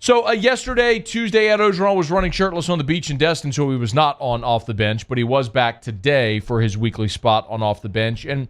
So yesterday, Tuesday, Ed Orgeron was running shirtless on the beach in Destin, so he was not on Off the Bench, but he was back today for his weekly spot on Off the Bench. And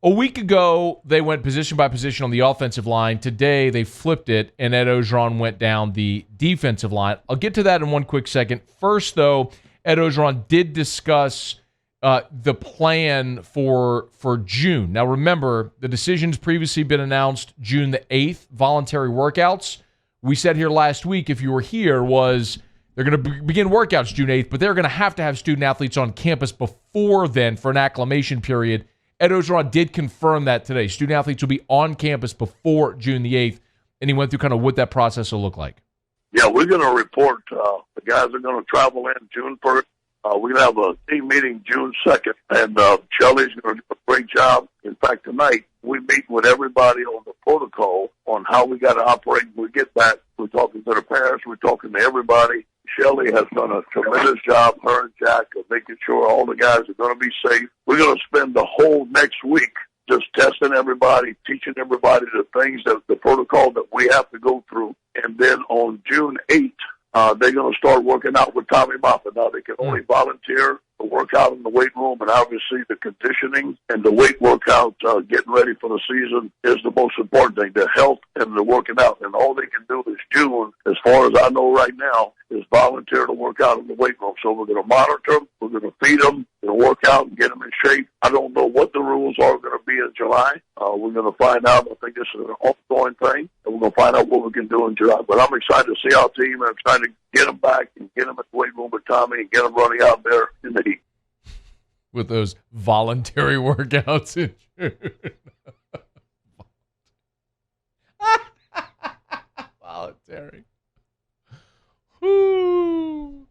a week ago, they went position by position on the offensive line. Today, they flipped it, and Ed Orgeron went down the defensive line. I'll get to that in one quick second. First, though, Ed Orgeron did discuss the plan for June. Now, remember, the decision's previously been announced June the 8th, voluntary workouts. We said here last week, if you were here, was they're going to begin workouts June 8th, but they're going to have student-athletes on campus before then for an acclimation period. Ed Orgeron did confirm that today. Student-athletes will be on campus before June the 8th, and he went through kind of what that process will look like. Yeah, we're going to report. The guys are going to travel in June 1st. We're going to have a team meeting June 2nd, and Shelly's going to do a great job. In fact, tonight, we meet with everybody on the protocol on how we got to operate when we get back. We're talking to the parents. We're talking to everybody. Shelly has done a tremendous job, her and Jack, of making sure all the guys are going to be safe. We're going to spend the whole next week just testing everybody, teaching everybody the things, that the protocol that we have to go through. And then on June 8th, they're going to start working out with Tommy Moffitt. Now, they can only volunteer to work out in the weight room, and obviously the conditioning and the weight workout, getting ready for the season, is the most important thing, the health and the working out. And all they can do this June, as far as I know right now, is volunteer to work out in the weight room. So we're going to monitor them, we're going to feed them, we're going to work out and get them in shape. I don't know what the rules are going to be in July. We're going to find out. I think this is an ongoing thing, and we're going to find out what we can do in July. But I'm excited to see our team, and I'm trying to get them back and get them at the weight room with Tommy and get them running out there in the heat. With those voluntary workouts in June. Voluntary. Whew.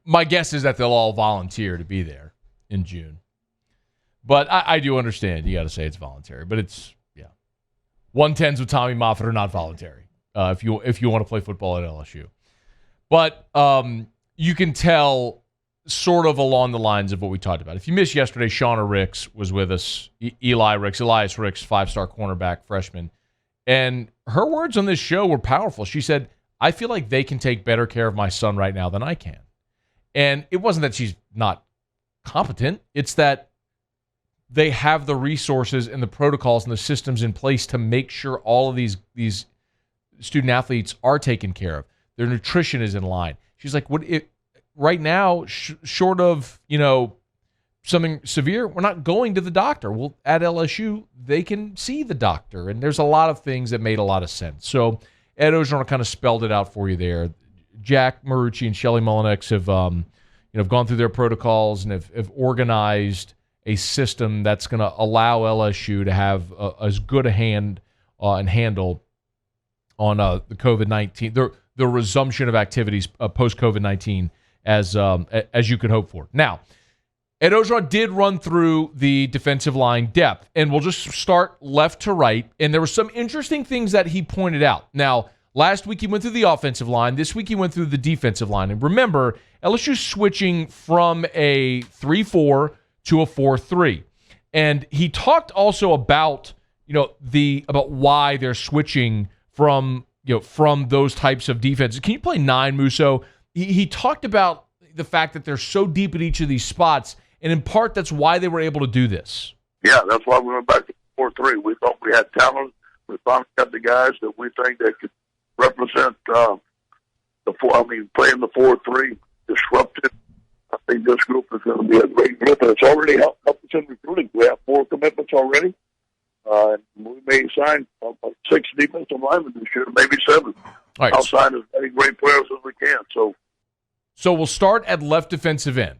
My guess is that they'll all volunteer to be there in June. But I do understand. You got to say it's voluntary. But it's, 110s with Tommy Moffitt are not voluntary if you want to play football at LSU. But you can tell sort of along the lines of what we talked about. If you missed yesterday, Shauna Ricks was with us. Elias Ricks, 5-star cornerback, freshman. And her words on this show were powerful. She said, I feel like they can take better care of my son right now than I can. And it wasn't that she's not competent. It's that they have the resources and the protocols and the systems in place to make sure all of these student athletes are taken care of. Their nutrition is in line. She's like, right now, short of, something severe, we're not going to the doctor. Well, at LSU, they can see the doctor. And there's a lot of things that made a lot of sense. So Ed Orgeron kind of spelled it out for you there. Jack Marucci and Shelly Mullinex have gone through their protocols and have organized a system that's going to allow LSU to have as good a hand and handle on the COVID-19, the resumption of activities post-COVID-19 as you could hope for. Now, Ed Orgeron did run through the defensive line depth, and we'll just start left to right. And there were some interesting things that he pointed out. Now, last week he went through the offensive line. This week he went through the defensive line. And remember, LSU's switching from a 3-4 to a 4-3. And he talked also about, about why they're switching from those types of defenses. Can you play 9, Musso? He talked about the fact that they're so deep at each of these spots, and in part that's why they were able to do this. Yeah, that's why we went back to 4-3. We thought we had talent. We finally got the guys that we think that could represent playing the 4-3, disruptive. I think this group is going to be a great group, and it's already helped us in recruiting. We have 4 commitments already. We may sign 6 defensive linemen this year, maybe 7. All right. I'll sign as many great players as we can. So we'll start at left defensive end.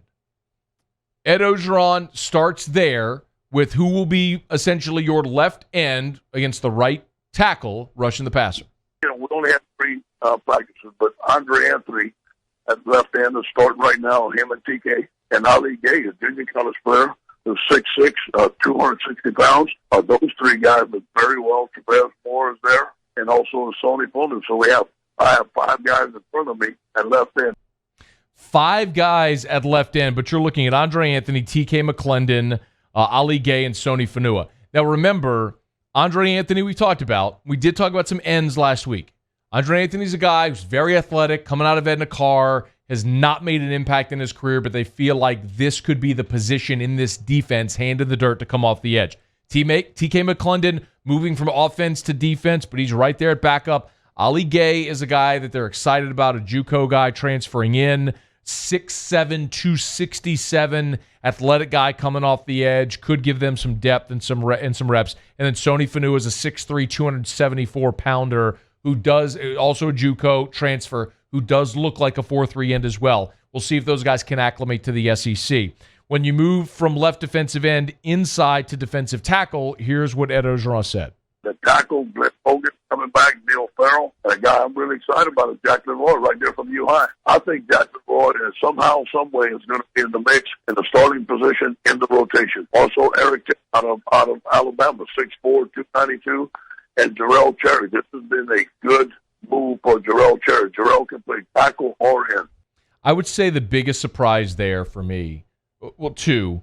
Ed Orgeron starts there with who will be essentially your left end against the right tackle rushing the passer. We only have 3 practices, but Andre Anthony at left end is starting right now, him and TK. And Ali Gay, a junior college player, who's 6'6", 260 pounds. Those 3 guys look very well. Travez Moore is there, and also Sonny Fuller. So I have 5 guys in front of me at left end. 5 guys at left end, but you're looking at Andre Anthony, TK McClendon, Ali Gay, and Sony Fanua. Now remember, Andre Anthony, we talked about. We did talk about some ends last week. Andre Anthony's a guy who's very athletic, coming out of Edna Carr, has not made an impact in his career, but they feel like this could be the position in this defense, hand in the dirt to come off the edge. TK McClendon moving from offense to defense, but he's right there at backup. Ali Gay is a guy that they're excited about, a JUCO guy transferring in. 6'7", 267, athletic guy coming off the edge, could give them some depth and some reps. And then Sony Fanu is a 6'3", 274-pounder who does, also a JUCO transfer, who does look like a 4-3 end as well. We'll see if those guys can acclimate to the SEC. When you move from left defensive end inside to defensive tackle, here's what Ed Orgeron said. The tackle, Glenn Hogan coming back, Neil Farrell. And a guy I'm really excited about is Jack Leroy right there from U-High. I think Jack Leroy is somehow, some way is going to be in the mix, in the starting position, in the rotation. Also, Eric out of Alabama, 6'4", 292, and Jerel Cherry. This has been a good move for Jerel Cherry. Jerel can play tackle or end. I would say the biggest surprise there for me, well, two.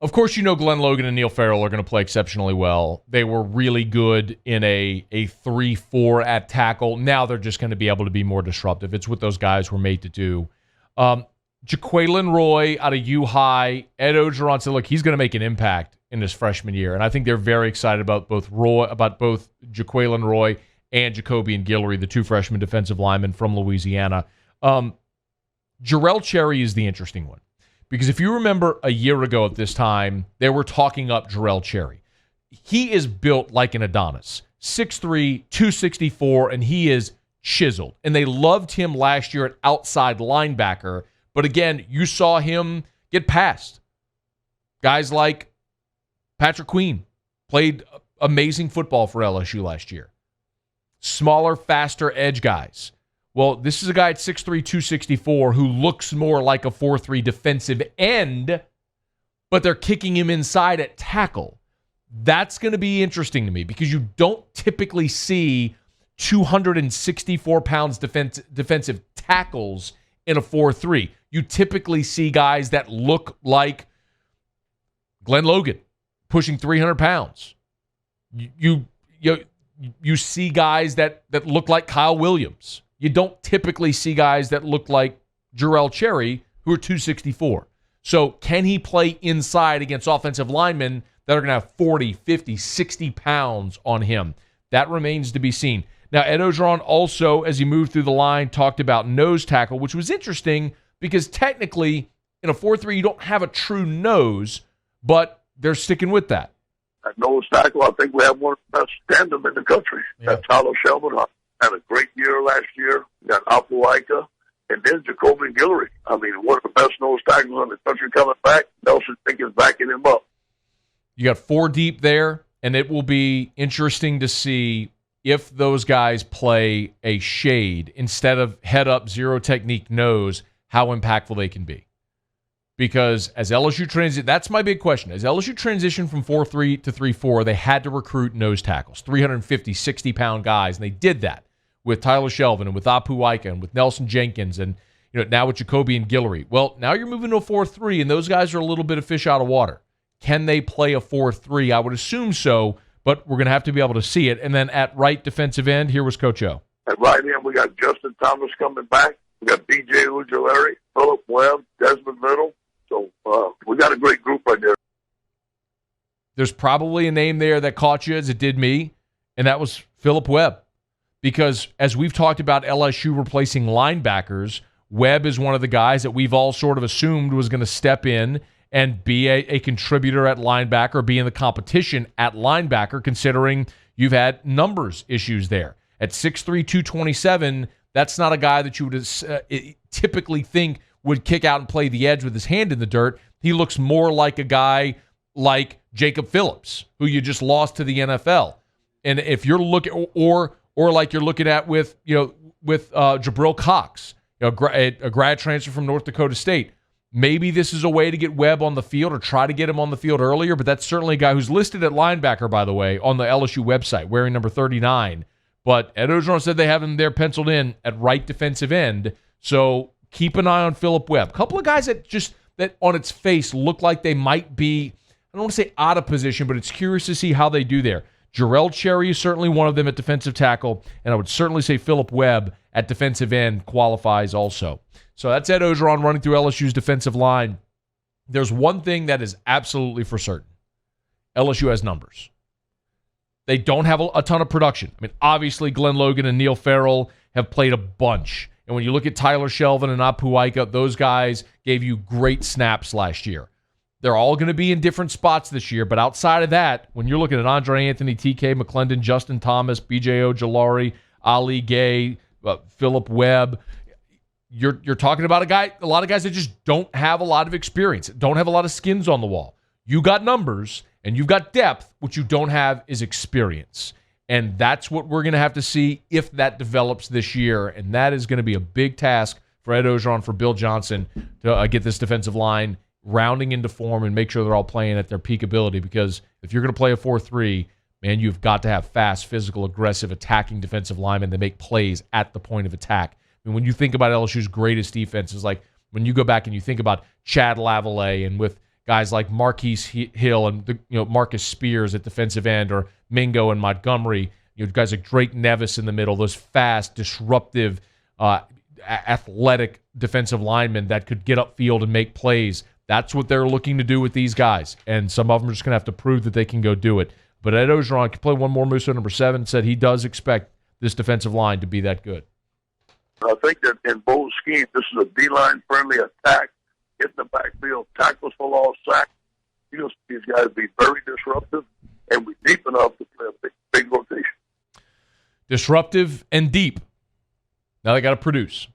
Of course, you know Glenn Logan and Neil Farrell are going to play exceptionally well. They were really good in a 3-4 at tackle. Now they're just going to be able to be more disruptive. It's what those guys were made to do. Jaquelin Roy out of U-High, Ed Orgeron said, look, he's going to make an impact in his freshman year. And I think they're very excited about both Jaquelin Roy and Jacobian Guillory, the two freshman defensive linemen from Louisiana. Jerel Cherry is the interesting one. Because if you remember a year ago at this time, they were talking up Jerel Cherry. He is built like an Adonis, 6'3", 264, and he is chiseled. And they loved him last year at outside linebacker. But again, you saw him get past. Guys like Patrick Queen played amazing football for LSU last year. Smaller, faster edge guys. Well, this is a guy at 6'3", 264 who looks more like a 4-3 defensive end, but they're kicking him inside at tackle. That's going to be interesting to me because you don't typically see 264 pounds defensive tackles in a 4-3. You typically see guys that look like Glenn Logan, pushing 300 pounds. You see guys that look like Kyle Williams. You don't typically see guys that look like Jerel Cherry, who are 264. So can he play inside against offensive linemen that are going to have 40, 50, 60 pounds on him? That remains to be seen. Now, Ed Orgeron also, as he moved through the line, talked about nose tackle, which was interesting because technically in a 4-3, you don't have a true nose, but they're sticking with that. At nose tackle, I think we have one of the best tandem in the country. Yeah. That's Tyler Shelvin. Had a great year last year. We got Apuaika, and then Jacobian Guillory. I mean, one of the best nose tackles in the country coming back. Nelson Fink is backing him up. You got 4 deep there, and it will be interesting to see if those guys play a shade instead of head-up, zero-technique nose, how impactful they can be. Because as LSU that's my big question. As LSU transitioned from 4-3 to 3-4, they had to recruit nose tackles, 350, 60-pound guys, and they did that with Tyler Shelvin and with Apuaika and with Nelson Jenkins and now with Jacobian Guillory. Well, now you're moving to a 4-3, and those guys are a little bit of fish out of water. Can they play a 4-3? I would assume so, but we're going to have to be able to see it. And then at right defensive end, here was Coach O. At right end, we got Justin Thomas coming back. We got B.J. Ujulari, Philip Webb, Desmond Little. So we got a great group right there. There's probably a name there that caught you as it did me, and that was Philip Webb. Because as we've talked about LSU replacing linebackers, Webb is one of the guys that we've all sort of assumed was going to step in and be a contributor at linebacker, be in the competition at linebacker, considering you've had numbers issues there. At 6'3", 227, that's not a guy that you would typically think would kick out and play the edge with his hand in the dirt. He looks more like a guy like Jacob Phillips, who you just lost to the NFL. And if you're looking, or like you're looking at with Jabril Cox, a grad transfer from North Dakota State, maybe this is a way to get Webb on the field or try to get him on the field earlier, but that's certainly a guy who's listed at linebacker, by the way, on the LSU website, wearing number 39. But Ed Orgeron said they have him there penciled in at right defensive end, so keep an eye on Philip Webb. A couple of guys that on its face look like they might be, I don't want to say out of position, but it's curious to see how they do there. Jerel Cherry is certainly one of them at defensive tackle, and I would certainly say Philip Webb at defensive end qualifies also. So that's Ed Orgeron running through LSU's defensive line. There's one thing that is absolutely for certain. LSU has numbers. They don't have a ton of production. I mean, obviously, Glenn Logan and Neil Farrell have played a bunch. And when you look at Tyler Shelvin and Apuaika, those guys gave you great snaps last year. They're all going to be in different spots this year, but outside of that, when you're looking at Andre Anthony, TK McClendon, Justin Thomas, BJ Ojolari, Ali Gay, Philip Webb, you're talking about a lot of guys that just don't have a lot of experience, don't have a lot of skins on the wall. You got numbers and you've got depth. What you don't have is experience. And that's what we're going to have to see if that develops this year. And that is going to be a big task for Ed Orgeron, for Bill Johnson to get this defensive line rounding into form and make sure they're all playing at their peak ability. Because if you're going to play a 4-3, man, you've got to have fast, physical, aggressive, attacking defensive linemen that make plays at the point of attack. I mean, when you think about LSU's greatest defenses, like when you go back and you think about Chad Lavallee and with guys like Marquise Hill and Marcus Spears at defensive end, or Mingo and Montgomery, guys like Drake Nevis in the middle, those fast, disruptive, athletic defensive linemen that could get upfield and make plays. That's what they're looking to do with these guys, and some of them are just going to have to prove that they can go do it. But Ed Orgeron can play one more Musso number 7, said he does expect this defensive line to be that good. I think that in both schemes, this is a D-line friendly attack. Hit the backfield, tackles for loss, sack. You'll see these guys be very disruptive and be deep enough to play a big rotation. Disruptive and deep. Now they got to produce.